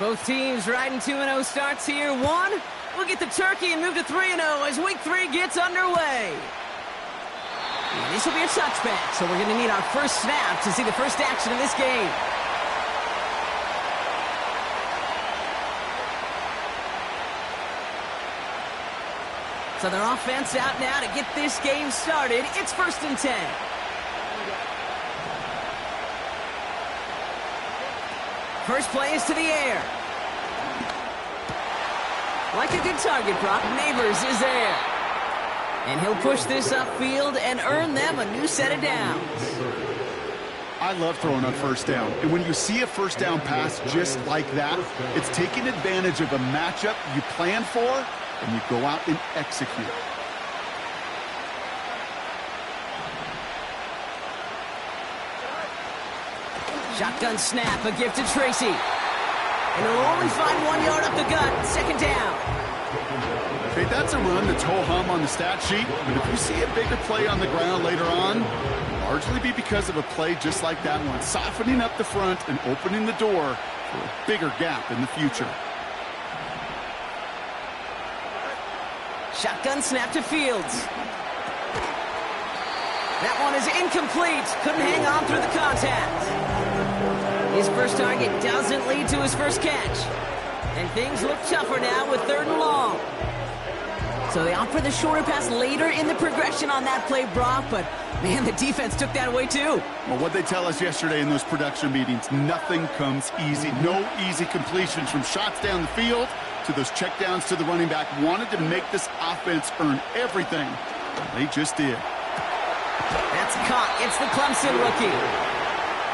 Both teams riding 2-0 starts here. One, we'll get the turkey and move to 3-0 as week 3 gets underway. And this will be a touchback, so we're going to need our first snap to see the first action of this game. So their offense out now to get this game started. It's 1st and 10. First play is to the air. Like a good target, Brock. Neighbors is there. And he'll push this upfield and earn them a new set of downs. I love throwing on first down. And when you see a first down pass just like that, it's taking advantage of a matchup you plan for, and you go out and execute. Shotgun snap, a gift to Tracy. And he'll only find 1 yard up the gut. 2nd down. Okay, that's a run that's ho-hum on the stat sheet, but if you see a bigger play on the ground later on, it'll largely be because of a play just like that one, softening up the front and opening the door for a bigger gap in the future. Shotgun snap to Fields. That one is incomplete. Couldn't hang on through the contact. His first target doesn't lead to his first catch. And things look tougher now with 3rd and long. So they opt for the shorter pass later in the progression on that play, Brock. But, man, the defense took that away, too. Well, what they tell us yesterday in those production meetings, nothing comes easy. No easy completions from shots down the field to those checkdowns to the running back. Wanted to make this offense earn everything. They just did. That's caught. It's the Clemson rookie.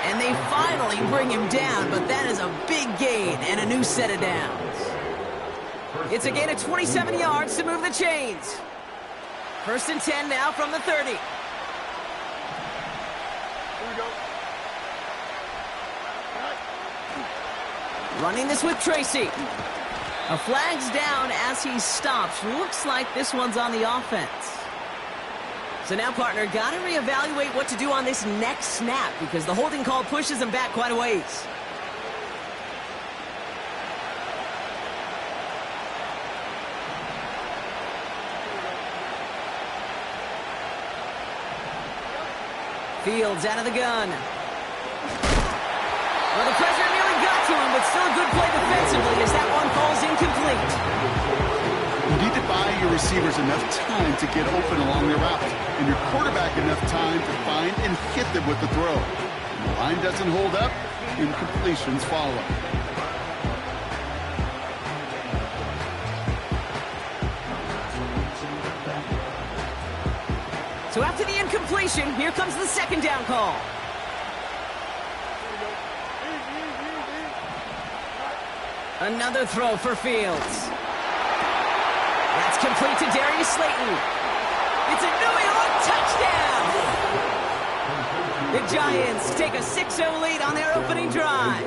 And they finally bring him down, but that is a big gain and a new set of downs. It's a gain of 27 yards to move the chains. 1st and 10 now from the 30. Here we go. Running this with Tracy. A flag's down as he stops. Looks like this one's on the offense. So now, partner, got to reevaluate what to do on this next snap because the holding call pushes him back quite a ways. Fields out of the gun. Well, the pressure nearly got to him, but still a good play defensively as that one falls incomplete. You need to buy your receivers enough time to get open along their route, and your quarterback enough time to find and hit them with the throw. When the line doesn't hold up, incompletions follow. So after the incompletion, here comes the 2nd down call. Another throw for Fields. That's complete to Darius Slayton. It's a New York touchdown! The Giants take a 6-0 lead on their opening drive.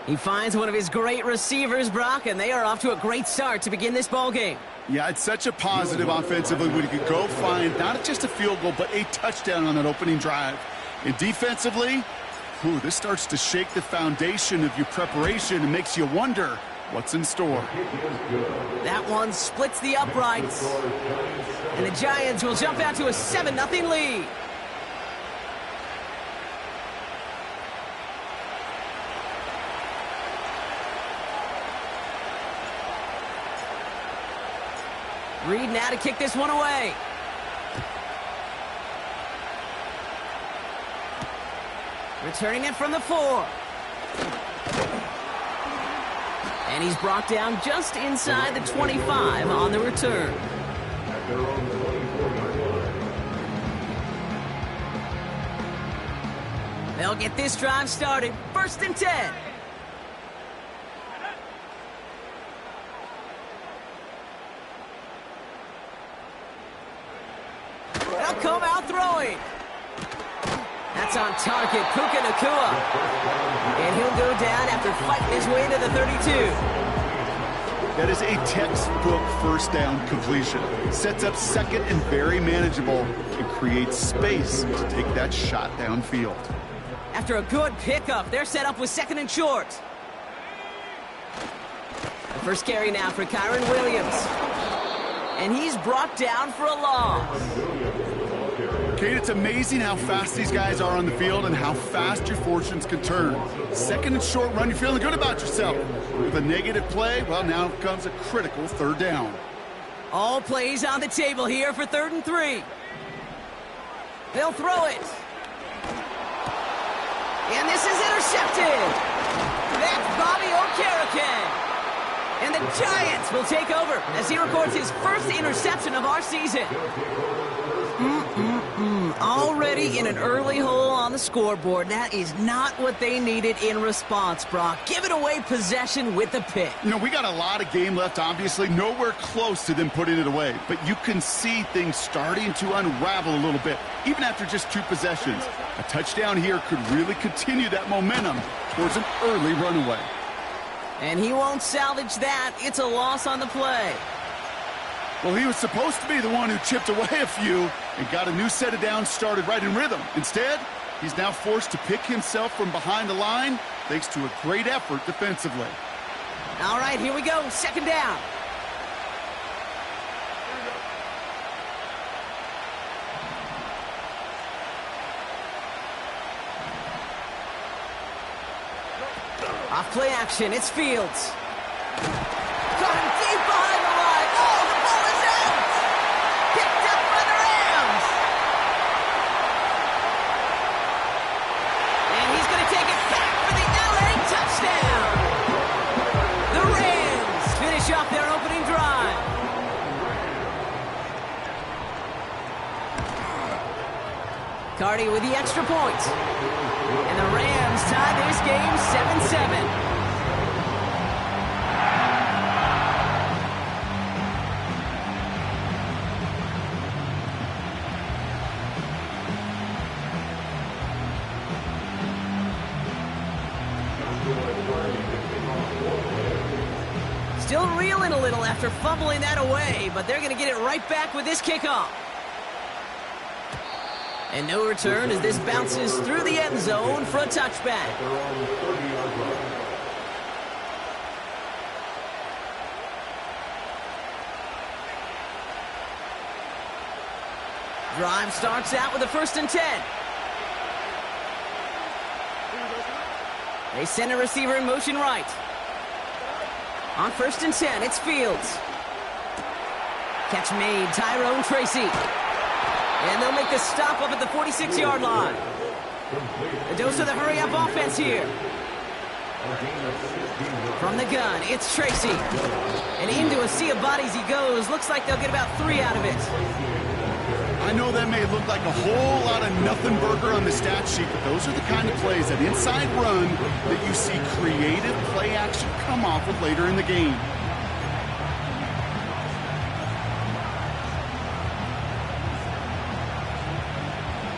He finds one of his great receivers, Brock, and they are off to a great start to begin this ballgame. Yeah, it's such a positive offensively when you could go find not just a field goal, but a touchdown on that opening drive. And defensively, this starts to shake the foundation of your preparation and makes you wonder what's in store. That one splits the uprights. And the Giants will jump out to a 7-0 lead. Reed now to kick this one away. Returning it from the 4. And he's brought down just inside the 25 on the return. They'll get this drive started. 1st and 10. They'll come out throwing. That's on target, Puka Nacua. And he'll go down after fighting his way to the 32. That is a textbook first down completion. Sets up 2nd and very manageable and creates space to take that shot downfield. After a good pickup, they're set up with 2nd and short. First carry now for Kyron Williams. And he's brought down for a loss. Kate, it's amazing how fast these guys are on the field and how fast your fortunes can turn. Second and short run, you're feeling good about yourself. With a negative play, well, now comes a critical third down. All plays on the table here for 3rd and 3. They'll throw it. And this is intercepted. That's Bobby Okereke. And the Giants will take over as he records his first interception of our season. Already in an early hole on the scoreboard. That is not what they needed in response, Brock. Giving away possession with the pick. You know, we got a lot of game left, obviously. Nowhere close to them putting it away. But you can see things starting to unravel a little bit, even after just 2 possessions. A touchdown here could really continue that momentum towards an early runaway. And he won't salvage that. It's a loss on the play. Well, he was supposed to be the one who chipped away a few and got a new set of downs started right in rhythm. Instead, he's now forced to pick himself from behind the line thanks to a great effort defensively. All right, here we go. 2nd down. Off play action, it's Fields. Got him deep behind the line. Oh, the ball is out! Picked up by the Rams! And he's going to take it back for the LA touchdown! The Rams finish off their opening drive. Cardi with the extra point. And the Rams tie this game 7-7. Still reeling a little after fumbling that away, but they're going to get it right back with this kickoff. And no return as this bounces through the end zone for a touchback. Drive starts out with a 1st and 10. They send a receiver in motion right. On 1st and 10, it's Fields. Catch made, Tyrone Tracy. And they'll make the stop up at the 46-yard line. A dose of the hurry-up offense here. From the gun, it's Tracy. And into a sea of bodies he goes. Looks like they'll get about 3 out of it. I know that may look like a whole lot of nothing burger on the stat sheet, but those are the kind of plays, that inside run, that you see creative play action come off with later in the game.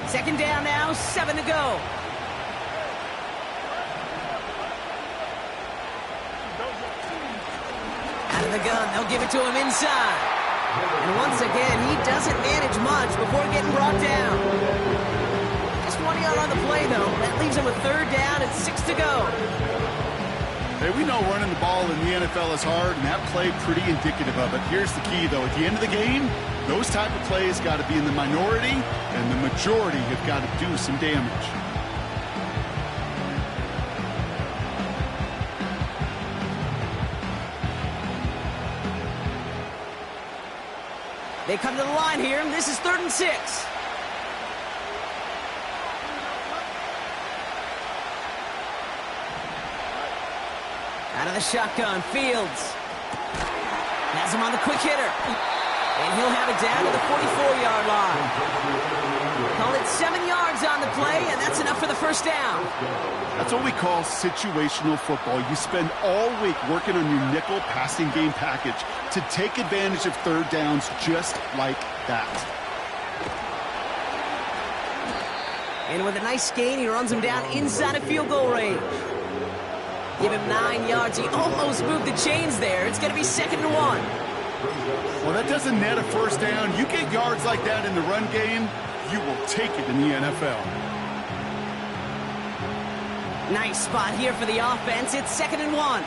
Second down now, 7 to go. Out of the gun, they'll give it to him inside. And once again, he doesn't manage much before getting brought down. Just 1 yard on the play, though. That leaves him with 3rd down and 6 to go. Hey, we know running the ball in the NFL is hard, and that play pretty indicative of it. Here's the key, though. At the end of the game, those type of plays got to be in the minority, and the majority have got to do some damage. They come to the line here, and this is 3rd and 6. Out of the shotgun, Fields. Has him on the quick hitter. And he'll have it down to the 44-yard line. Call it 7 yards on the play, and that's enough for the 1st down. That's what we call situational football. You spend all week working on your nickel passing game package to take advantage of 3rd downs just like that. And with a nice gain, he runs him down inside of field goal range. Give him 9 yards. He almost moved the chains there. It's going to be 2nd and 1. Well, that doesn't net a 1st down. You get yards like that in the run game, you will take it in the NFL. Nice spot here for the offense. It's 2nd and 1.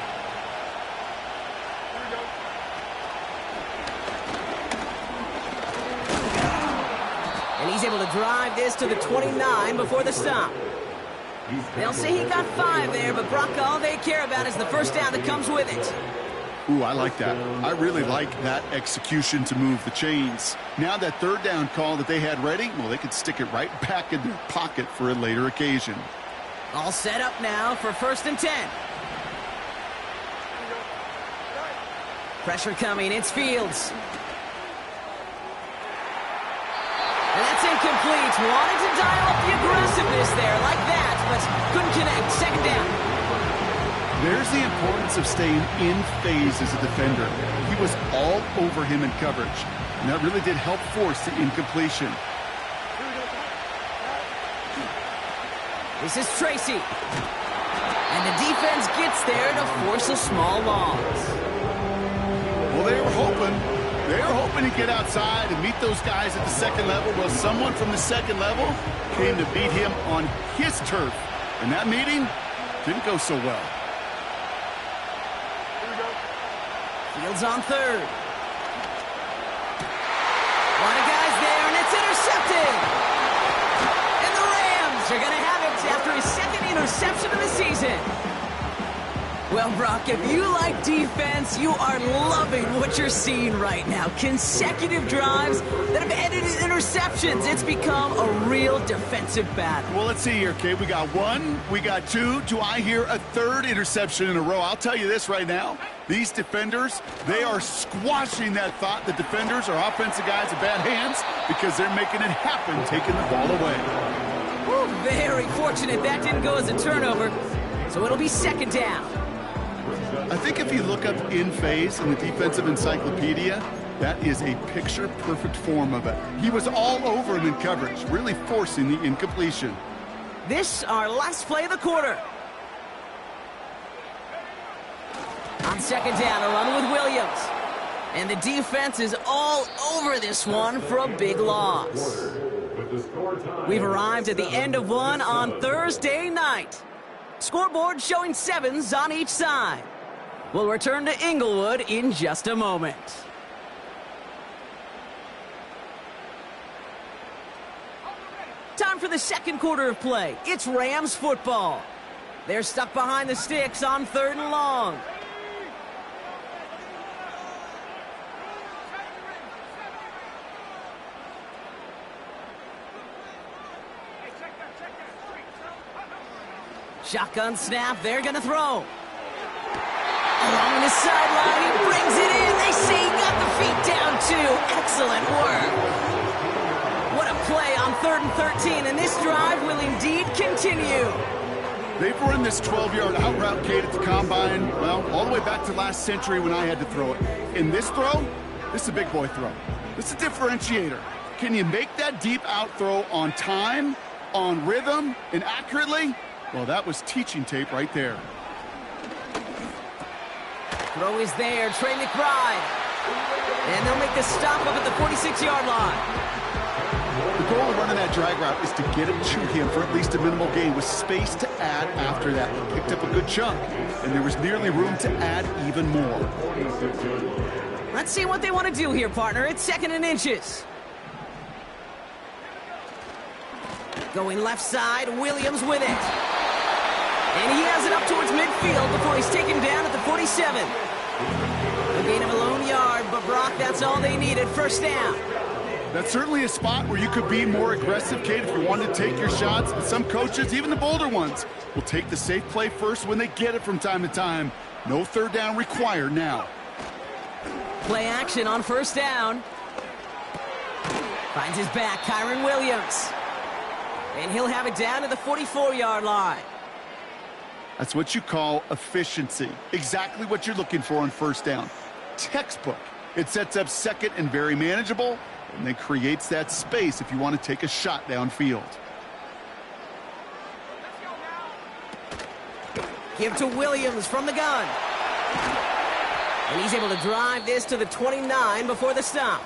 he's able to drive this to the 29 before the stop. They'll say he got 5 there, but Brock, all they care about is the first down that comes with it. Ooh, I like that. I really like that execution to move the chains. Now that third down call that they had ready, well, they could stick it right back in their pocket for a later occasion. All set up now for 1st and 10. Pressure coming, it's Fields. And that's incomplete. Wanted to dial up the aggressiveness there like that, but couldn't connect. 2nd down. There's the importance of staying in phase as a defender. He was all over him in coverage, and that really did help force the incompletion. This is Tracy. And the defense gets there to force a small loss. Well, they were hoping to get outside and meet those guys at the 2nd level. Well, someone from the 2nd level came to beat him on his turf. And that meeting didn't go so well. Fields on 3rd. A lot of guys there, and it's intercepted. And the Rams are going to have it after his 2nd interception of the season. Well, Brock, if you like defense, you are loving what you're seeing right now. Consecutive drives that have ended in interceptions. It's become a real defensive battle. Well, let's see here, Kate. We got 1, we got 2. Do I hear a 3rd interception in a row? I'll tell you this right now. These defenders, they are squashing that thought that defenders or offensive guys in bad hands because they're making it happen, taking the ball away. Woo, very fortunate that didn't go as a turnover, so it'll be 2nd down. I think if you look up in phase in the defensive encyclopedia, that is a picture-perfect form of it. He was all over him in coverage, really forcing the incompletion. This, our last play of the quarter. On 2nd down, a run with Williams. And the defense is all over this one for a big loss. We've arrived at the end of one on Thursday night. Scoreboard showing 7s on each side. We'll return to Inglewood in just a moment. Time for the 2nd quarter of play. It's Rams football. They're stuck behind the sticks on 3rd and long. Shotgun snap, they're gonna throw. Along the sideline, he brings it in. They say he got the feet down too. Excellent work. What a play on 3rd and 13, and this drive will indeed continue. They've run this 12-yard out route, Kate, at the combine, well, all the way back to last century when I had to throw it. In this throw, this is a big boy throw. This is a differentiator. Can you make that deep out throw on time, on rhythm, and accurately? Well, that was teaching tape right there. Throw is there, Trey McBride. And they'll make the stop up at the 46-yard line. The goal of running that drag route is to get it to him for at least a minimal gain with space to add after that. He picked up a good chunk, and there was nearly room to add even more. Let's see what they want to do here, partner. It's 2nd and inches. Going left side, Williams with it. And he has it up towards midfield before he's taken down at the 47. A gain of a lone yard, but Brock, that's all they needed. 1st down. That's certainly a spot where you could be more aggressive, Kate, if you wanted to take your shots. But some coaches, even the bolder ones, will take the safe play first when they get it from time to time. No 3rd down required now. Play action on 1st down. Finds his back, Kyron Williams. And he'll have it down to the 44-yard line. That's what you call efficiency. Exactly what you're looking for on 1st down. Textbook. It sets up 2nd and very manageable, and then creates that space if you want to take a shot downfield. Give to Williams from the gun. And he's able to drive this to the 29 before the stop.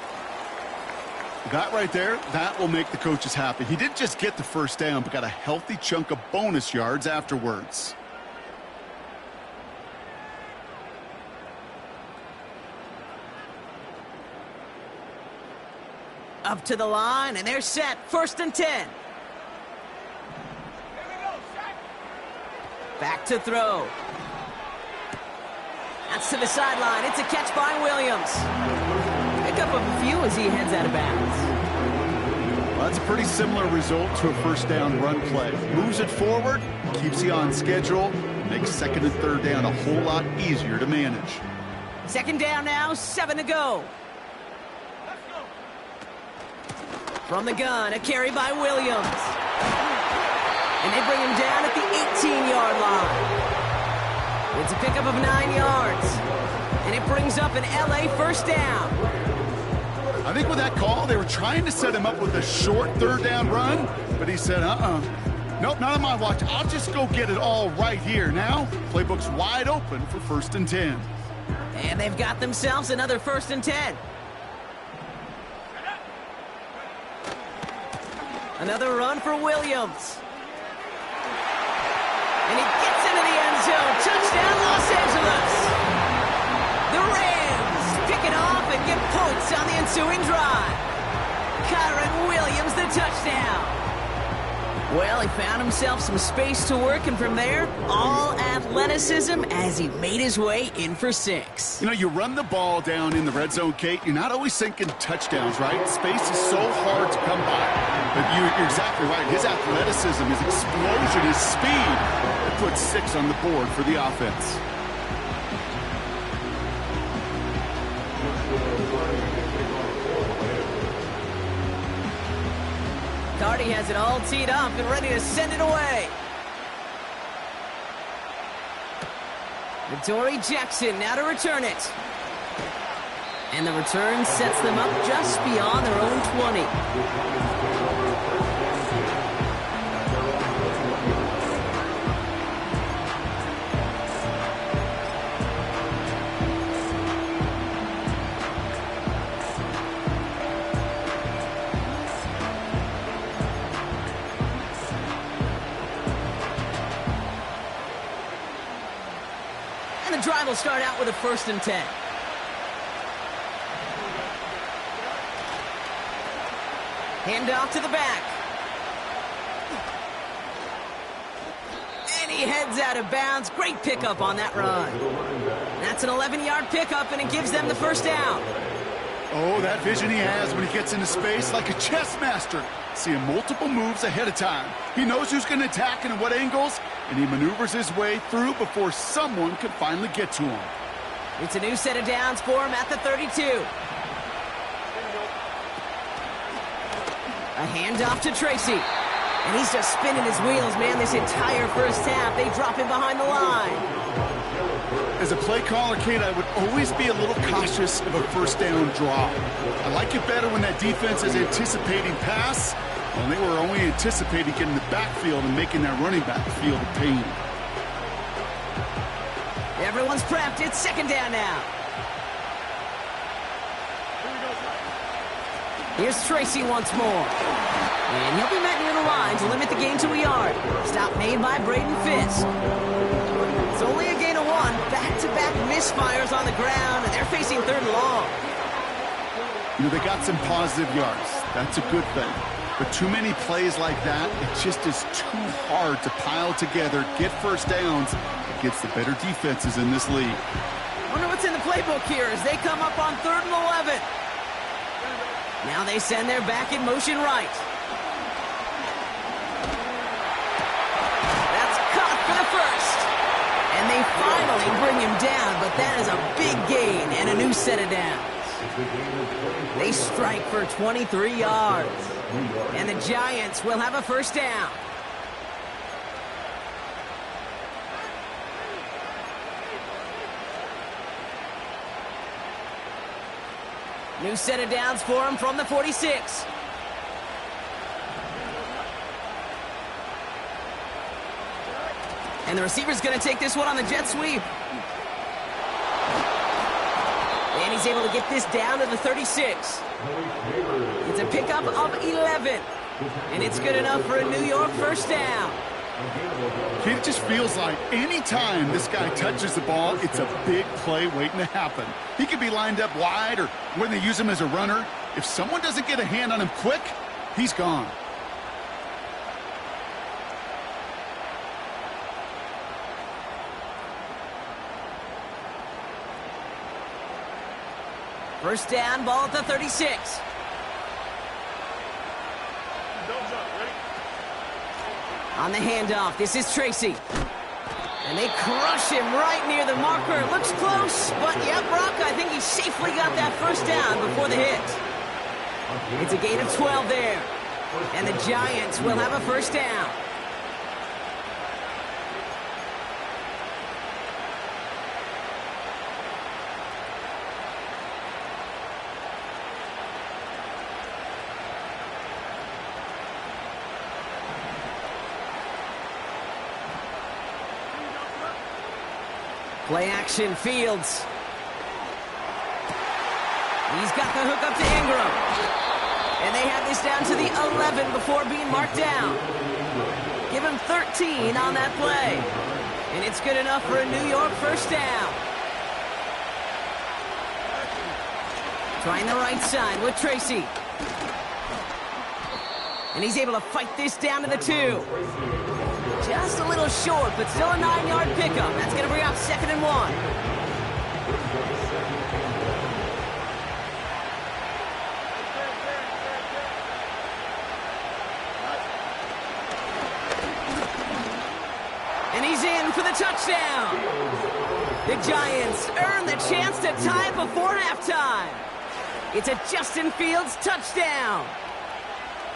That right there, that will make the coaches happy. He didn't just get the 1st down, but got a healthy chunk of bonus yards afterwards. Up to the line, and they're set. 1st and 10. Back to throw. That's to the sideline. It's a catch by Williams. Pick up a few as he heads out of bounds. Well, that's a pretty similar result to a first down run play. Moves it forward, keeps you on schedule, makes 2nd and 3rd down a whole lot easier to manage. 2nd down now, 7 to go. From the gun, a carry by Williams. And they bring him down at the 18-yard line. It's a pickup of 9 yards. And it brings up an LA first down. I think with that call, they were trying to set him up with a short 3rd down run, but he said, nope, not on my watch. I'll just go get it all right here. Now, playbook's wide open for 1st and 10. And they've got themselves another 1st and 10. Another run for Williams. And he gets into the end zone. Touchdown, Los Angeles. The Rams pick it off and get points on the ensuing drive. Kyron Williams, the touchdown. Well, he found himself some space to work, and from there, all athleticism as he made his way in for 6. You know, you run the ball down in the red zone, Kate, you're not always thinking touchdowns, right? Space is so hard to come by. But you're exactly right. His athleticism, his explosion, his speed, it puts 6 on the board for the offense. Cardi has it all teed up and ready to send it away. Dory Jackson now to return it. And the return sets them up just beyond their own 20. The drive will start out with a 1st and 10. Hand off to the back. And he heads out of bounds. Great pickup on that run. That's an 11-yard pickup, and it gives them the 1st down. Oh, that vision he has when he gets into space, like a chess master. Seeing multiple moves ahead of time. He knows who's going to attack and at what angles, and he maneuvers his way through before someone can finally get to him. It's a new set of downs for him at the 32. A handoff to Tracy. And he's just spinning his wheels, man, this entire first half. They drop him behind the line. As a play caller, Kate, I would always be a little cautious of a 1st down draw. I like it better when that defense is anticipating pass, and they were only anticipating getting the backfield and making that running back feel the pain. Everyone's prepped. It's 2nd down now. Here's Tracy once more. And he'll be met near the line to limit the gain to a yard. Stop made by Braden Fisk. It's only a gain of 1. Back-to-back misfires on the ground, and they're facing 3rd and long. You know, they got some positive yards. That's a good thing. But too many plays like that, it just is too hard to pile together, get 1st downs against the better defenses in this league. Wonder what's in the playbook here as they come up on 3rd and 11. Now they send their back in motion right. That's caught for the 1st. And they finally bring him down, but that is a big gain and a new set of downs. They strike for 23 yards. And the Giants will have a 1st down. New set of downs for him from the 46. And the receiver's going to take this one on the jet sweep. And he's able to get this down to the 36. It's a pickup of 11. And it's good enough for a New York 1st down. It just feels like any time this guy touches the ball, it's a big play waiting to happen. He could be lined up wide, or when they use him as a runner, If someone doesn't get a hand on him quick, he's gone. First down, ball at the 36. On the handoff, this is Tracy. And they crush him right near the marker. It looks close, but yeah, Brock, I think he safely got that first down before the hit. It's a gain of 12 there. And the Giants will have a first down. Play action, Fields. He's got the hook up to Ingram. And they have this down to the 11 before being marked down. Give him 13 on that play. And it's good enough for a New York first down. Trying the right side with Tracy. And he's able to fight this down to the 2. Just a little short, but still a 9-yard pickup. That's going to bring up 2nd and 1. And he's in for the touchdown. The Giants earn the chance to tie it before halftime. It's a Justin Fields touchdown.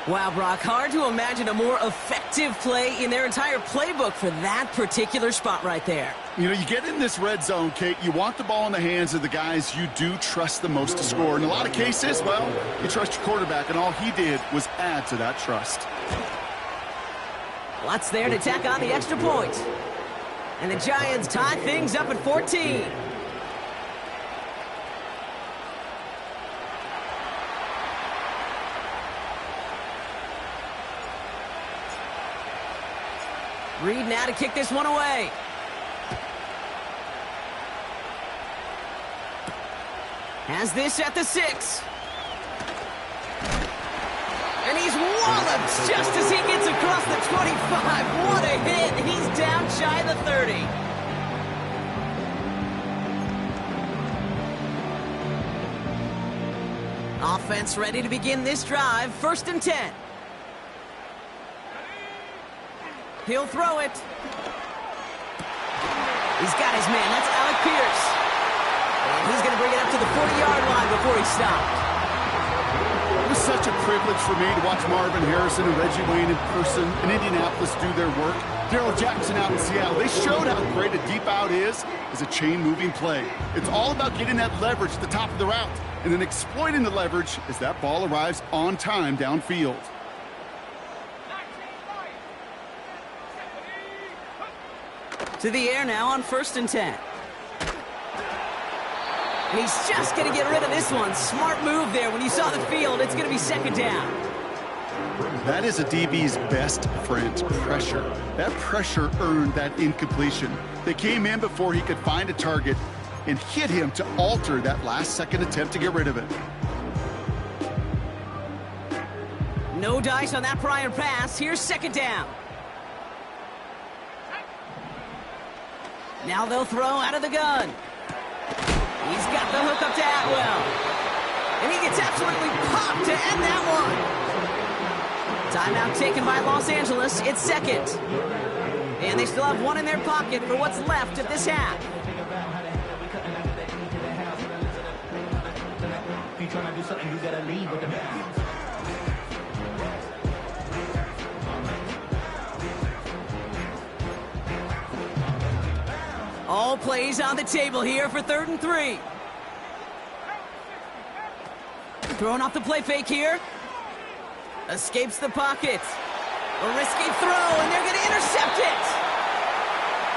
Wow, Brock, hard to imagine a more effective play in their entire playbook for that particular spot right there. You know, you get in this red zone, Kate, you want the ball in the hands of the guys you do trust the most to score. In a lot of cases, well, you trust your quarterback, and all he did was add to that trust. Lots there to tack on the extra point. And the Giants tie things up at 14. Reed now to kick this one away. Has this at the 6. And he's walloped just as he gets across the 25. What a hit. He's down shy of the 30. Offense ready to begin this drive. 1st and 10. He'll throw it. He's got his man. That's Alec Pierce. And he's going to bring it up to the 40-yard line before he stopped. It was such a privilege for me to watch Marvin Harrison and Reggie Wayne in person in Indianapolis do their work. Darrell Jackson out in Seattle. They showed how great a deep out is as a chain-moving play. It's all about getting that leverage at the top of the route and then exploiting the leverage as that ball arrives on time downfield. To the air now on 1st and 10. And he's just going to get rid of this one. Smart move there. When you saw the field, it's going to be 2nd down. That is a DB's best friend, pressure. That pressure earned that incompletion. They came in before he could find a target and hit him to alter that last-second attempt to get rid of it. No dice on that prior pass. Here's 2nd down. Now they'll throw out of the gun. He's got the hook up to Atwell. And he gets absolutely popped to end that one. Timeout taken by Los Angeles. It's 2nd. And they still have one in their pocket for what's left of this half. If you're trying to do something, you gotta lead with the man. All plays on the table here for 3rd and 3. Throwing off the play fake here. Escapes the pocket. A risky throw, and they're going to intercept it.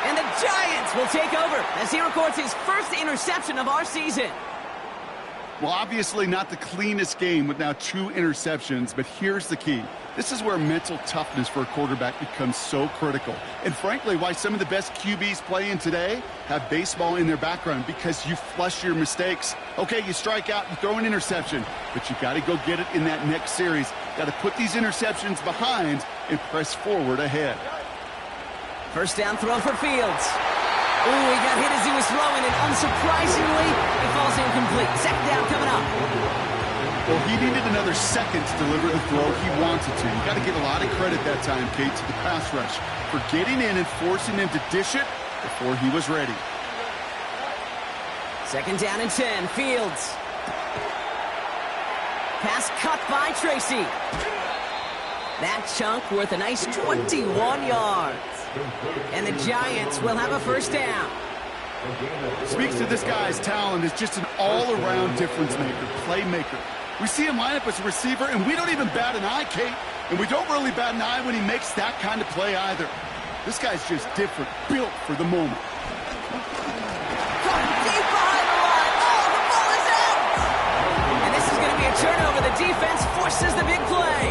And the Giants will take over as he records his first interception of our season. Well, obviously not the cleanest game with now 2 interceptions, but here's the key. This is where mental toughness for a quarterback becomes so critical. And frankly, why some of the best QBs playing today have baseball in their background, because you flush your mistakes. Okay, you strike out, you throw an interception, but you got to go get it in that next series. Got to put these interceptions behind and press forward ahead. First down throw for Fields. Ooh, he got hit as he was throwing, and unsurprisingly, it falls incomplete. Second down coming up. Well, he needed another second to deliver the throw he wanted to. You got to give a lot of credit that time, Kate, to the pass rush for getting in and forcing him to dish it before he was ready. Second down and 10, Fields. Pass cut by Tracy. That chunk worth a nice 21 yards. And the Giants will have a first down. Speaks to this guy's talent as just an all-around difference maker, playmaker. We see him line up as a receiver, and we don't even bat an eye, Kate. And we don't really bat an eye when he makes that kind of play either. This guy's just different, built for the moment. Going deep behind the line. Oh, the ball is out! And this is going to be a turnover. The defense forces the big play.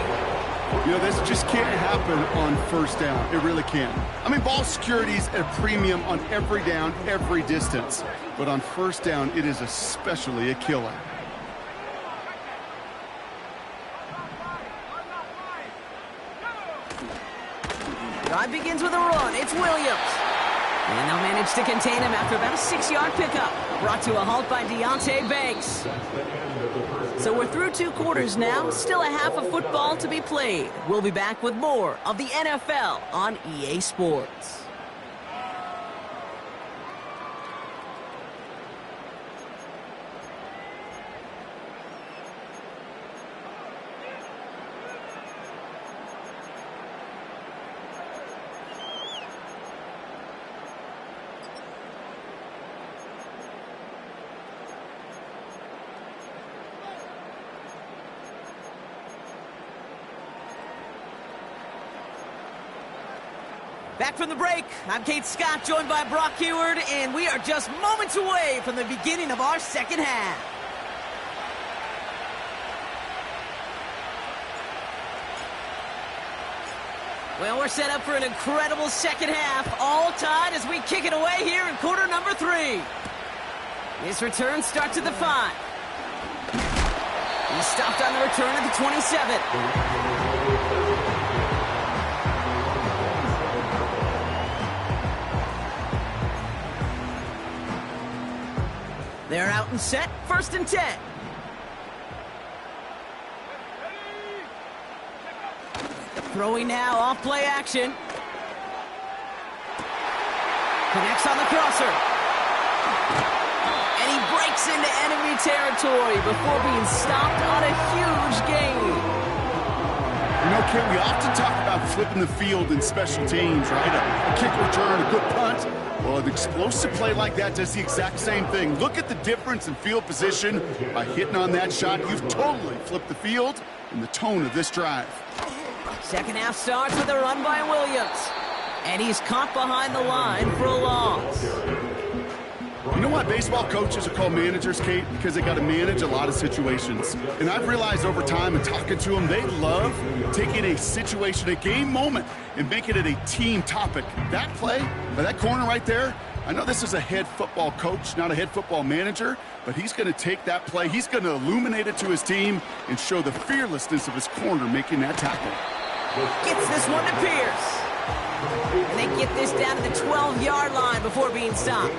You know, this just can't happen on first down. It really can't. I mean, ball security's at a premium on every down, every distance. But on first down, it is especially a killer. Drive begins with a run. It's Williams. And they'll manage to contain him after about a 6-yard pickup. Brought to a halt by Deonte Banks. So we're through 2 quarters now. Still a half of football to be played. We'll be back with more of the NFL on EA Sports. Back from the break, I'm Kate Scott, joined by Brock Heward, and we are just moments away from the beginning of our second half. Well, we're set up for an incredible second half, all tied as we kick it away here in quarter number 3. This return starts at the 5. He's stopped on the return at the 27. They're out and set, 1st and 10. Throwing now, off play action. Connects on the crosser. And he breaks into enemy territory before being stopped on a huge gain. You know, Ken, we often talk about flipping the field in special teams, right? A kick return, a good punt. Well, an explosive play like that does the exact same thing. Look at the difference in field position. By hitting on that shot, you've totally flipped the field and the tone of this drive. Second half starts with a run by Williams. And he's caught behind the line for a loss. You know why baseball coaches are called managers, Kate? Because they got to manage a lot of situations. And I've realized over time and talking to them, they love taking a situation, a game moment, and making it a team topic. That play, by that corner right there, I know this is a head football coach, not a head football manager, but he's going to take that play, he's going to illuminate it to his team and show the fearlessness of his corner making that tackle. Gets this one to Pierce. And they get this down to the 12-yard line before being stopped.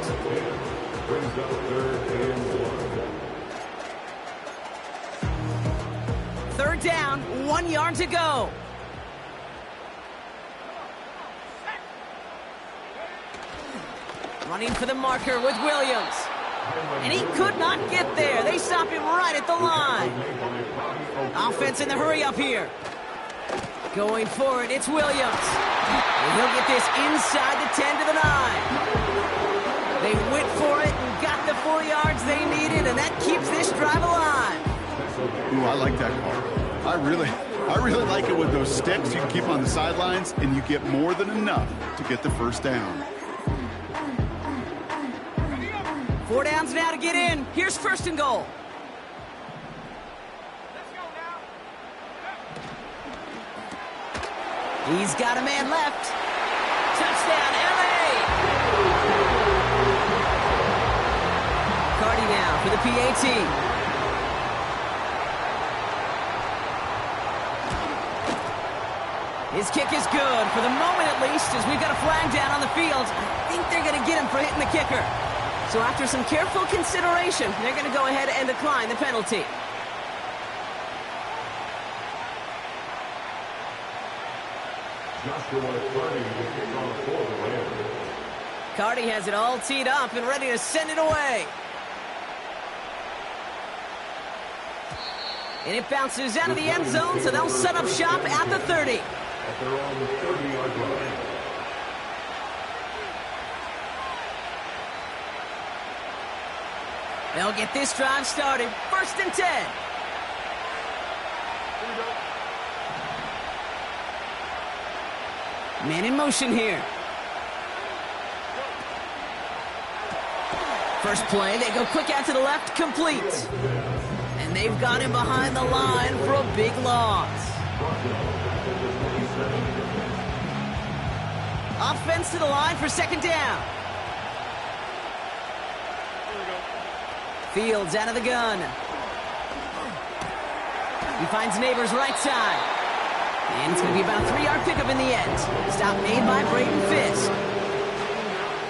Third down, 1 yard to go. Running for the marker with Williams. And he could not get there. They stop him right at the line. Offense in the hurry up here. Going for it, it's Williams. And he'll get this inside the 10 to the 9. They went for it and got the 4 yards they needed, and that keeps this drive alive. Ooh, I like that call. I really like it with those sticks. You can keep on the sidelines, and you get more than enough to get the first down. 4 downs now to get in. Here's 1st and goal. He's got a man left. Touchdown, LA! Cardi now for the PAT. His kick is good, for the moment at least, as we've got a flag down on the field. I think they're going to get him for hitting the kicker. So after some careful consideration, they're going to go ahead and decline the penalty. Cardi has it all teed up and ready to send it away. And it bounces out of the end zone, so they'll set up shop at the 30. At their own 30-yard line. They'll get this drive started. 1st and 10. Man in motion here. First play, they go quick out to the left, complete. And they've got him behind the line for a big loss. Offense to the line for 2nd down. Fields out of the gun. He finds Neighbors right side. And it's going to be about a 3-yard pickup in the end. Stop made by Braden Fisk.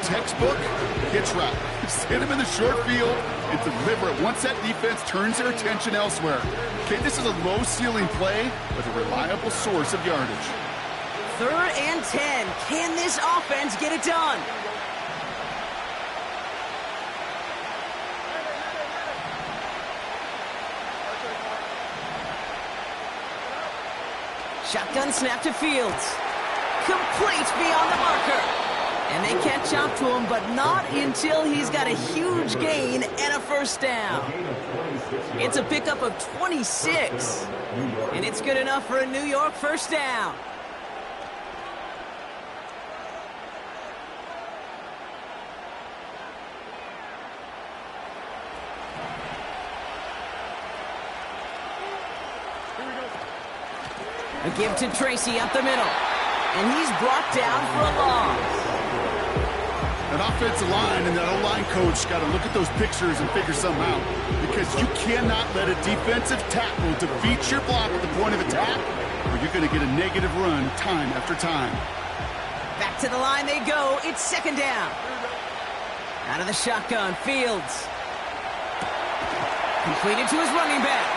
Textbook hitch route. Just hit him in the short field and deliver it once that defense turns their attention elsewhere. Okay, this is a low-ceiling play, but a reliable source of yardage. 3rd and 10. Can this offense get it done? Shotgun snap to Fields. Complete beyond the marker. And they catch up to him, but not until he's got a huge gain and a 1st down. It's a pickup of 26. And it's good enough for a New York 1st down. A give to Tracy up the middle. And he's brought down for a loss. That offensive line and that O-line coach got to look at those pictures and figure something out. Because you cannot let a defensive tackle defeat your block at the point of attack, or you're going to get a negative run time after time. Back to the line they go. It's 2nd down. Out of the shotgun, Fields. Completed to his running back.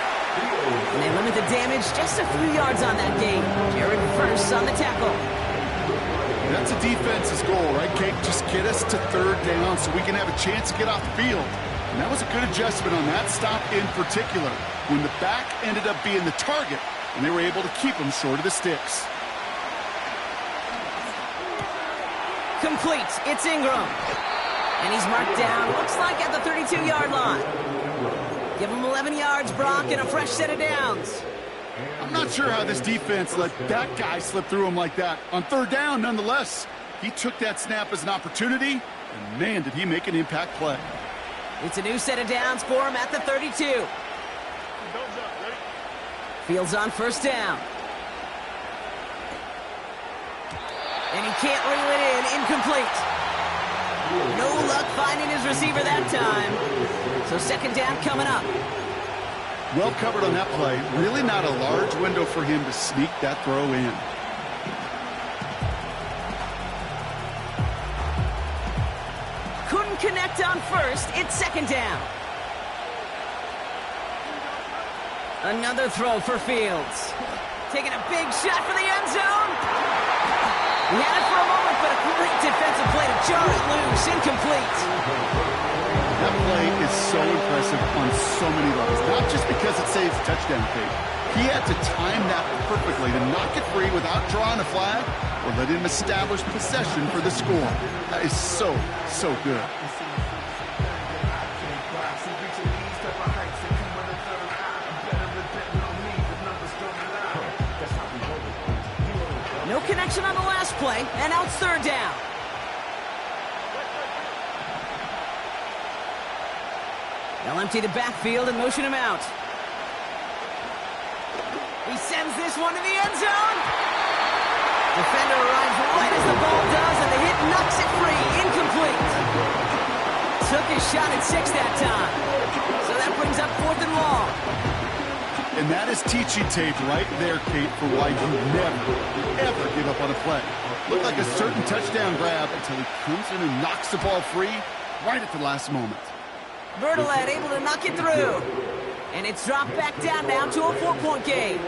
And they limit the damage just a few yards on that game. Jared First on the tackle. That's a defense's goal, right, Kate? Just get us to 3rd down so we can have a chance to get off the field. And that was a good adjustment on that stop in particular, when the back ended up being the target, and they were able to keep him short of the sticks. Complete. It's Ingram. And he's marked down, looks like at the 32-yard line. Give him 11 yards, Brock, and a fresh set of downs. I'm not sure how this defense let that guy slip through him like that. On 3rd down, nonetheless, he took that snap as an opportunity, and man, did he make an impact play. It's a new set of downs for him at the 32. Fields on 1st down. And he can't reel it in, incomplete. No luck finding his receiver that time. So 2nd down coming up. Well covered on that play. Really not a large window for him to sneak that throw in. Couldn't connect on 1st. It's 2nd down. Another throw for Fields. Taking a big shot for the end zone. He had it for a moment, but a great defensive play to jar it loose. Incomplete. That play is so impressive on so many levels. Not just because it saves a touchdown, Kate. He had to time that perfectly to knock it free without drawing a flag or letting him establish possession for the score. That is so, so good. No connection on the last play, and now it's 3rd down. They'll empty the backfield and motion him out. He sends this one to the end zone. Defender arrives right as the ball does, and the hit knocks it free. Incomplete. Took his shot at 6 that time. So that brings up 4th and long. And that is teaching tape right there, Kate, for why you never, ever give up on a play. Looked like a certain touchdown grab until he comes in and knocks the ball free right at the last moment. Bertolet able to knock it through. And it's dropped back down now to a 4-point game.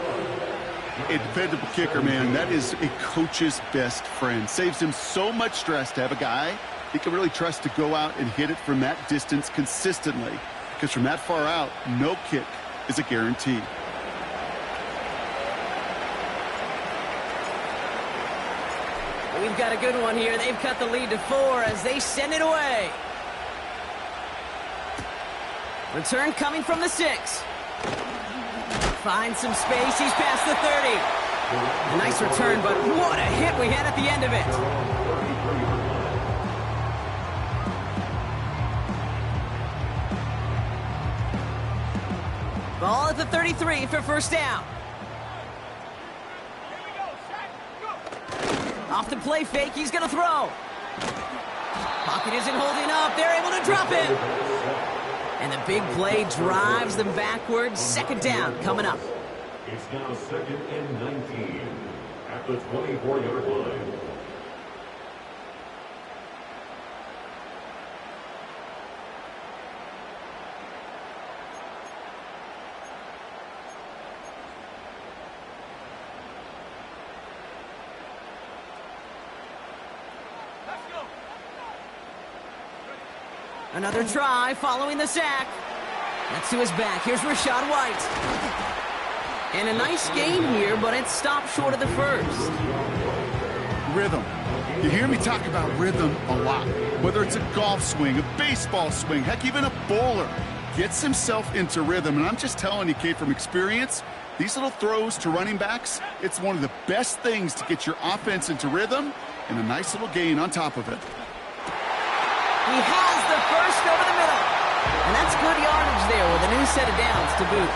A dependable kicker, man, that is a coach's best friend. Saves him so much stress to have a guy he can really trust to go out and hit it from that distance consistently. Because from that far out, no kick is a guarantee. We've got a good one here. They've cut the lead to 4 as they send it away. Return coming from the 6. Finds some space. He's past the 30. A nice return, but what a hit we had at the end of it. Ball at the 33 for first down. Off the play fake, he's going to throw. Pocket isn't holding up. They're able to drop him. And the big play drives them backwards. 2nd down coming up. It's now 2nd and 19 at the 24-yard line. Another try following the sack. That's to his back. Here's Rachaad White. And a nice gain here, but it stopped short of the first. Rhythm. You hear me talk about rhythm a lot. Whether it's a golf swing, a baseball swing, heck, even a bowler gets himself into rhythm. And I'm just telling you, Kate, from experience, these little throws to running backs, it's one of the best things to get your offense into rhythm and a nice little gain on top of it. He has the first over the middle. And that's good yardage there with a new set of downs to boot.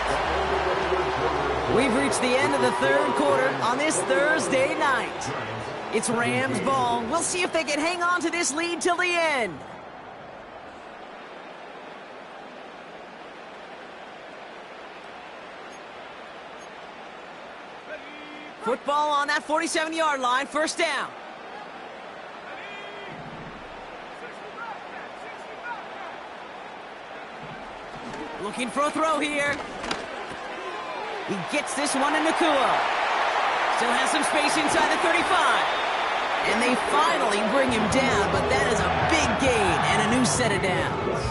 We've reached the end of the 3rd quarter on this Thursday night. It's Rams ball. We'll see if they can hang on to this lead till the end. Football on that 47-yard line, first down. Looking for a throw here. He gets this one in Nakua. Still has some space inside the 35. And they finally bring him down, but that is a big gain and a new set of downs.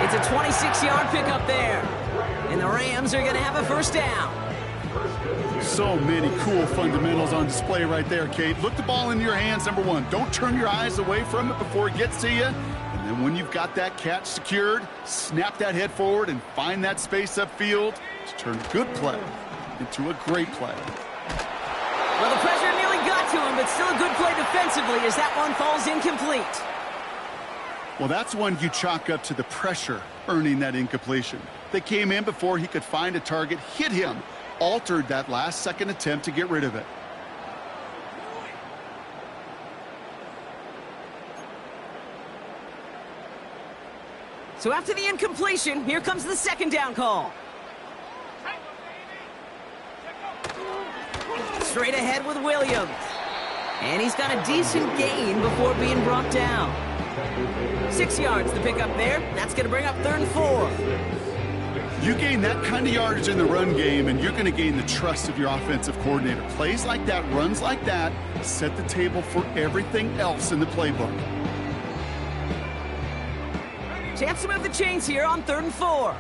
It's a 26-yard pickup there. And the Rams are going to have a first down. So many cool fundamentals on display right there, Kate. Look the ball into your hands, number one. Don't turn your eyes away from it before it gets to you. And then when you've got that catch secured, snap that head forward and find that space upfield to turn a good play into a great play. Well, the pressure nearly got to him, but still a good play defensively as that one falls incomplete. Well, that's one you chalk up to the pressure earning that incompletion. They came in before he could find a target, hit him, altered that last-second attempt to get rid of it. So after the incompletion, here comes the second down call. Straight ahead with Williams. And he's got a decent gain before being brought down. 6 yards to pick up there. That's going to bring up 3rd and 4. You gain that kind of yardage in the run game, and you're going to gain the trust of your offensive coordinator. Plays like that, runs like that, set the table for everything else in the playbook. Chance to move the chains here on 3rd and 4.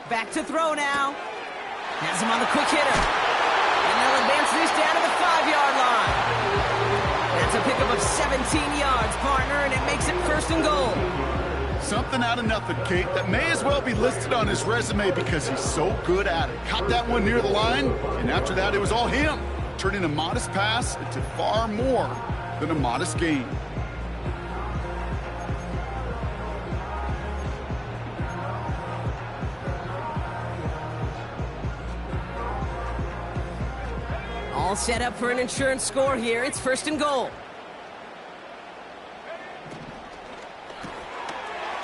Back to throw now. Has him on the quick hitter. And they'll advance this down to the 5-yard line. That's a pickup of 17 yards, partner, and it makes it 1st and goal. Something out of nothing, Kate, that may as well be listed on his resume because he's so good at it. Caught that one near the line, and after that, it was all him, turning a modest pass into far more than a modest gain. All set up for an insurance score here. It's 1st and goal.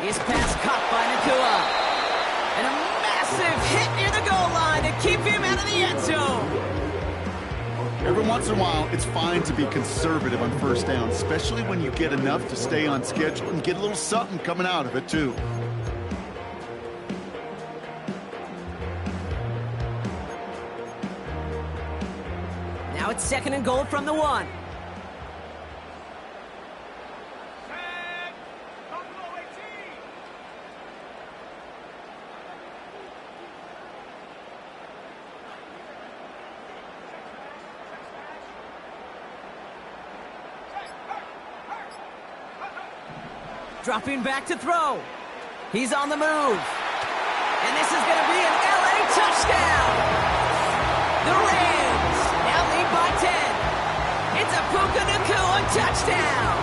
His pass caught by Nakua. And a massive hit near the goal line to keep him out of the end zone. Every once in a while, it's fine to be conservative on 1st down, especially when you get enough to stay on schedule and get a little something coming out of it, too. Now it's 2nd and goal from the 1. Dropping back to throw. He's on the move. And this is going to be an LA touchdown. The Rams now lead by 10. It's a Puka Nakua touchdown.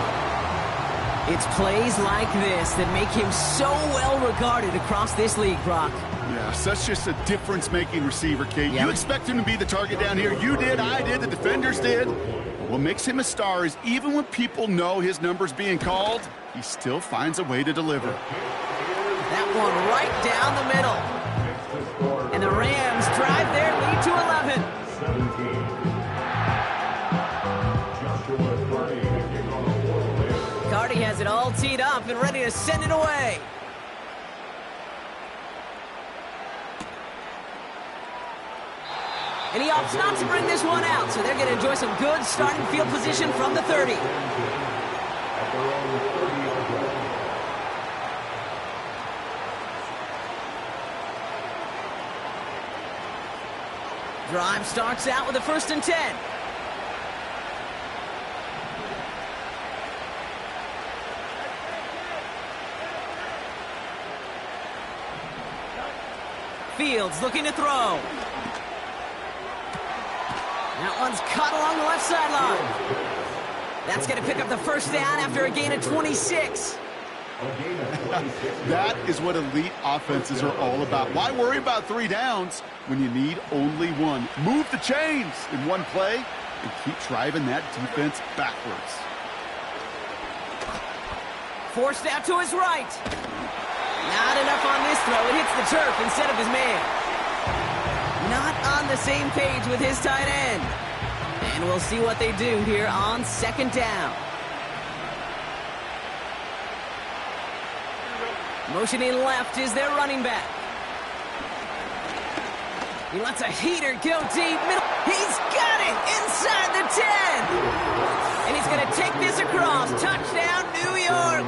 It's plays like this that make him so well regarded across this league, Brock. Yeah, such just a difference-making receiver, Kate. You expect him to be the target down here. You did, I did, the defenders did. But what makes him a star is even when people know his number's being called, he still finds a way to deliver. That one right down the middle. And the Rams drive their lead to 11. Cardi has it all teed up and ready to send it away. And he opts not to bring this one out, so they're going to enjoy some good starting field position from the 30. Drive starts out with a 1st and 10. Fields looking to throw. That one's caught along the left sideline. That's going to pick up the 1st down after a gain of 26. That is what elite offenses are all about. Why worry about 3 downs when you need only 1? Move the chains in one play and keep driving that defense backwards. Forced out to his right. Not enough on this throw. It hits the turf instead of his man. Not on the same page with his tight end. And we'll see what they do here on 2nd down. Motioning left is their running back. He lets a heater go deep. Middle. He's got it inside the 10. And he's going to take this across. Touchdown, New York.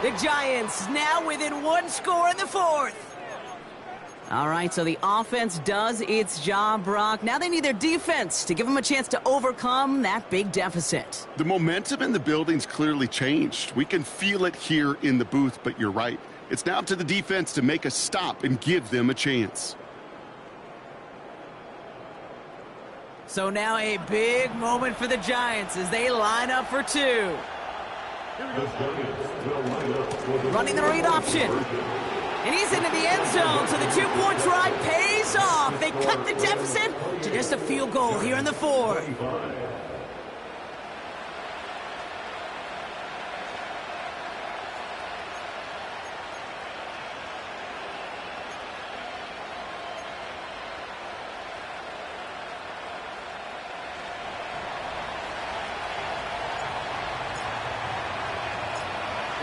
The Giants now within 1 score in the 4th. All right, so the offense does its job, Brock. Now they need their defense to give them a chance to overcome that big deficit. The momentum in the building's clearly changed. We can feel it here in the booth, but you're right. It's now up to the defense to make a stop and give them a chance. So now a big moment for the Giants as they line up for 2. Running the read option. And he's into the end zone, so the 2-point try pays off. They cut the deficit to just a field goal here in the 4th.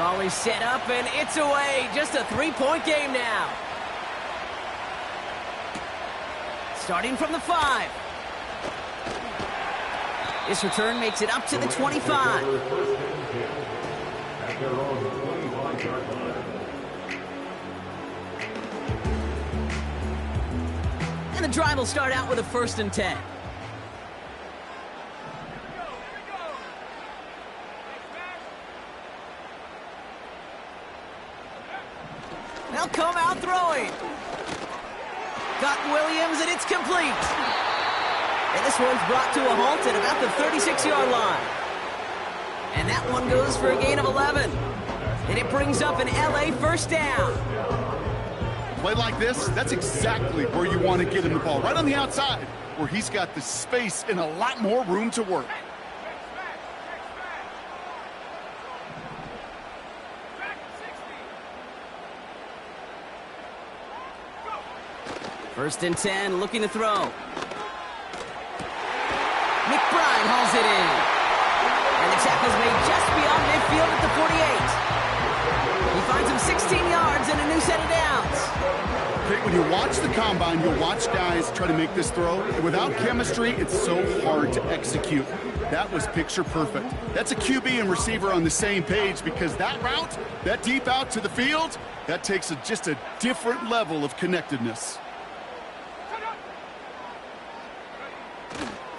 Always set up, and it's away. Just a 3-point game now. Starting from the 5. This return makes it up to the 25. And the drive will start out with a 1st and 10. They'll come out throwing. Got Williams, and it's complete. And this one's brought to a halt at about the 36-yard line. And that one goes for a gain of 11. And it brings up an LA 1st down. Play like this, that's exactly where you want to get him the ball. Right on the outside, where he's got the space and a lot more room to work. First and 10, looking to throw. McBride hauls it in. And the tackle's made just beyond midfield at the 48. He finds him 16 yards and a new set of downs. Okay, when you watch the combine, you'll watch guys try to make this throw. Without chemistry, it's so hard to execute. That was picture perfect. That's a QB and receiver on the same page, because that route, that deep out to the field, that takes just a different level of connectedness.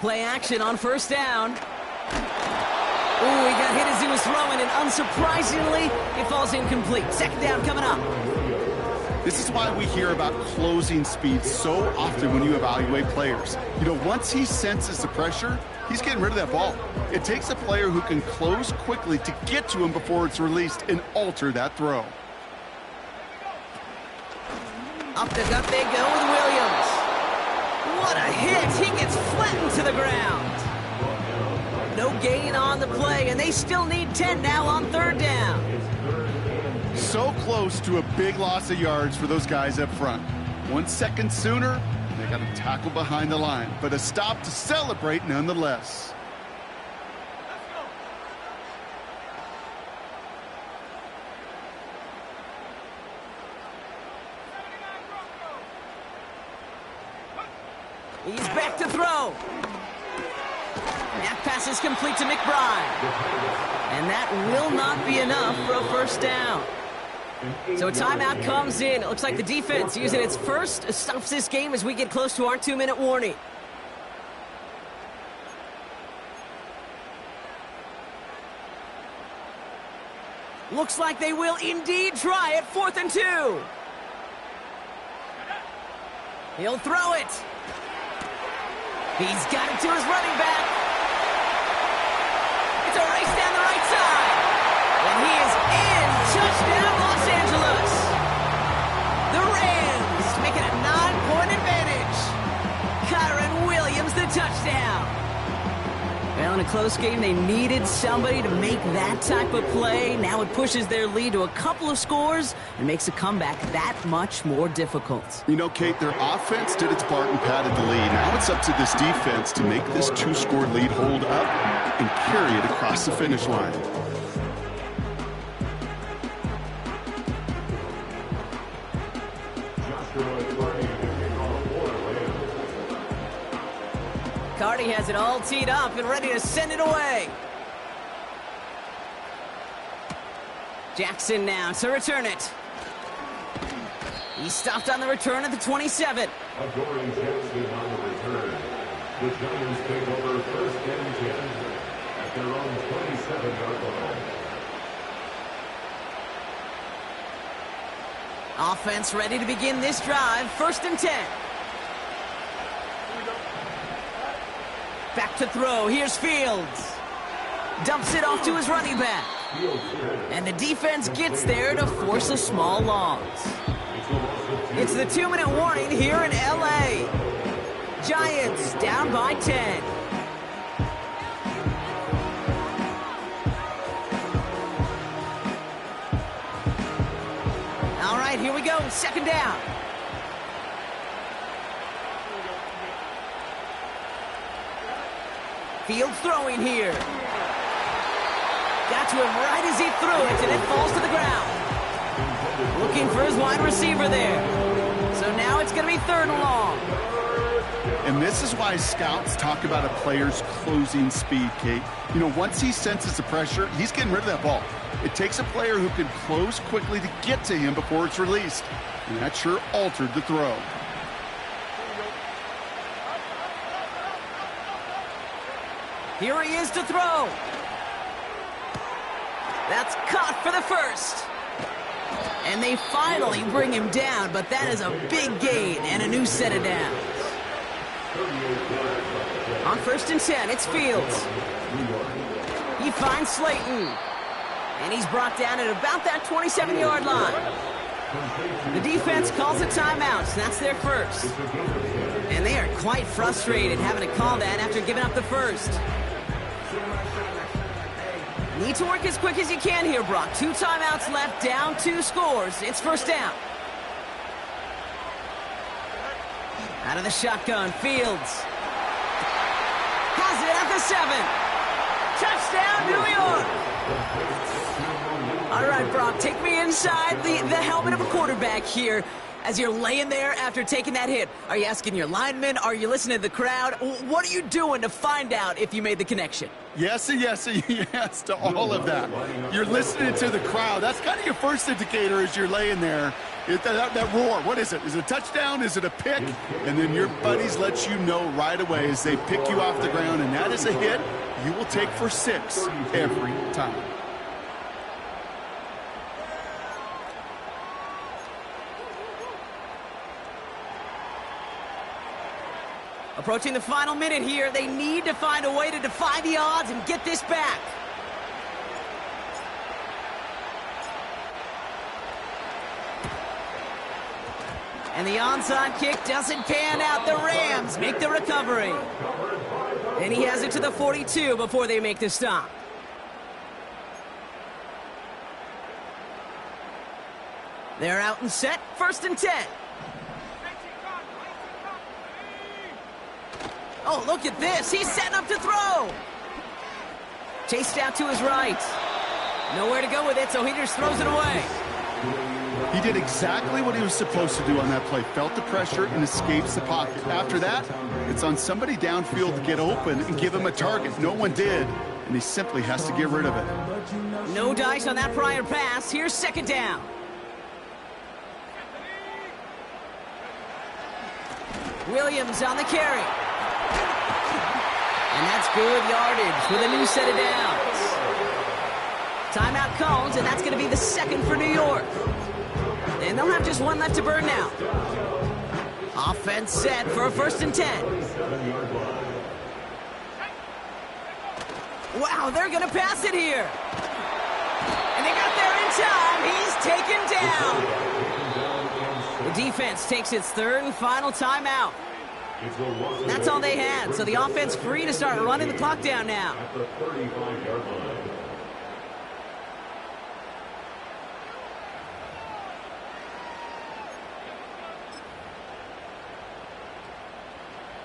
Play action on first down. Ooh, he got hit as he was throwing, and unsurprisingly, it falls incomplete. Second down coming up. This is why we hear about closing speed so often when you evaluate players. You know, once he senses the pressure, he's getting rid of that ball. It takes a player who can close quickly to get to him before it's released and alter that throw. Up the gut they go with Williams. What a hit! He gets flattened to the ground. No gain on the play, and they still need 10 now on third down. So close to a big loss of yards for those guys up front. 1 second sooner, they got a tackle behind the line, but a stop to celebrate nonetheless. He's back to throw. That pass is complete to McBride. And that will not be enough for a first down. So a timeout comes in. It looks like the defense using its first stops this game as we get close to our 2-minute warning. Looks like they will indeed try it. 4th and 2. He'll throw it. He's got it to his running back. It's a race down the right side. And he is in. Touchdown, Los Angeles. The Rams make it a 9-point advantage. Kyron Williams, the touchdown. Well, in a close game, they needed somebody to make that type of play. Now it pushes their lead to a couple of scores and makes a comeback that much more difficult. You know, Kate, their offense did its part and padded the lead. Now it's up to this defense to make this 2-score lead hold up and carry it across the finish line. Cardi has it all teed up and ready to send it away. Jackson now to return it. He stopped on the return at the 27. Adoring Jackson on the return. The Giants take over first and 10 at their own 27-yard line. Offense ready to begin this drive. 1st and 10. Back to throw. Here's Fields. Dumps it off to his running back. And the defense gets there to force a small loss. It's the 2-minute warning here in L.A. Giants down by 10. All right, here we go. 2nd down. Fields throwing here. Got to him right as he threw it, and it falls to the ground. Looking for his wide receiver there. So now it's going to be 3rd and long. And this is why scouts talk about a player's closing speed, Kate. You know, once he senses the pressure, he's getting rid of that ball. It takes a player who can close quickly to get to him before it's released. And that sure altered the throw. Here he is to throw. That's caught for the first. And they finally bring him down, but that is a big gain and a new set of downs. On 1st and 10, it's Fields. He finds Slayton. And he's brought down at about that 27-yard line. The defense calls a timeout. That's their first. And they are quite frustrated having to call that after giving up the first. Need to work as quick as you can here, Brock. 2 timeouts left, down 2 scores. It's first down. Out of the shotgun, Fields. Has it at the 7. Touchdown, New York. All right, Brock, take me inside the helmet of a quarterback here as you're laying there after taking that hit. Are you asking your linemen? Are you listening to the crowd? What are you doing to find out if you made the connection? Yes and yes and yes to all of that. You're listening to the crowd. That's kind of your first indicator as you're laying there. That roar, what is it? Is it a touchdown? Is it a pick? And then your buddies let you know right away as they pick you off the ground, and that is a hit you will take for 6 every time. Approaching the final minute here, they need to find a way to defy the odds and get this back. And the onside kick doesn't pan out. The Rams make the recovery. And he has it to the 42 before they make the stop. They're out and set, 1st and 10. Oh, look at this. He's setting up to throw. Chased out to his right. Nowhere to go with it, so he just throws it away. He did exactly what he was supposed to do on that play. Felt the pressure and escapes the pocket. After that, it's on somebody downfield to get open and give him a target. No one did, and he simply has to get rid of it. No dice on that prior pass. Here's 2nd down. Williams on the carry. And that's good yardage with a new set of downs. Timeout calls, and that's going to be the 2nd for New York. And they'll have just 1 left to burn now. Offense set for a 1st and 10. Wow, they're going to pass it here. And they got there in time. He's taken down. The defense takes its 3rd and final timeout. That's all they had, so the offense free to start running the clock down now. At the 35-yard line.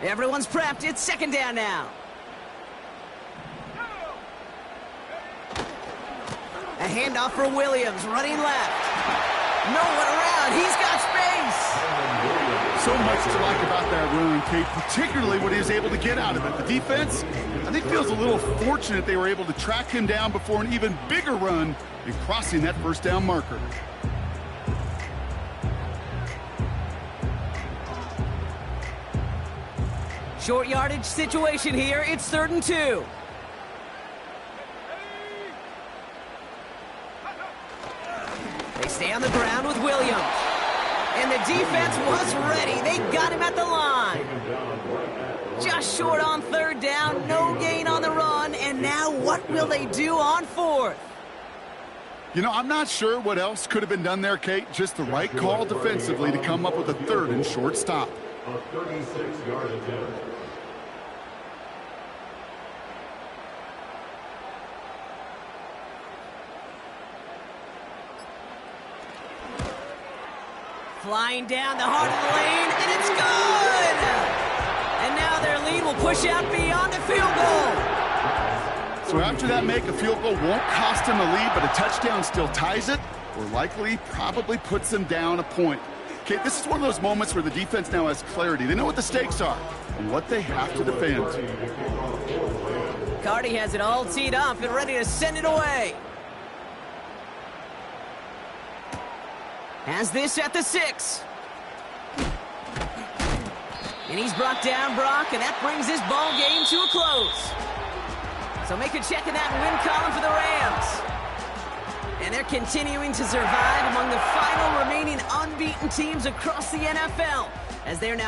Everyone's prepped. It's 2nd down now. A handoff for Williams, running left. No one around. He's got space. So much to like about that run, Kate, particularly what he was able to get out of it. The defense, I think, feels a little fortunate they were able to track him down before an even bigger run and crossing that 1st down marker. Short yardage situation here. It's 3rd and 2. They stay on the ground with Williams. And the defense was ready. They got him at the line. Just short on 3rd down. No gain on the run. And now what will they do on 4th? You know, I'm not sure what else could have been done there, Kate. Just the right call defensively to come up with a 3rd and short stop. A 36-yard attempt. Flying down the heart of the lane, and it's good! And now their lead will push out beyond the field goal. So after that make, a field goal won't cost them a lead, but a touchdown still ties it, or likely probably puts them down a point. Okay, this is one of those moments where the defense now has clarity. They know what the stakes are and what they have to defend. Cardi has it all teed up and ready to send it away. Has this at the 6. And he's brought down, Brock, and that brings this ball game to a close. So make a check in that win column for the Rams. And they're continuing to survive among the final remaining unbeaten teams across the NFL as they're now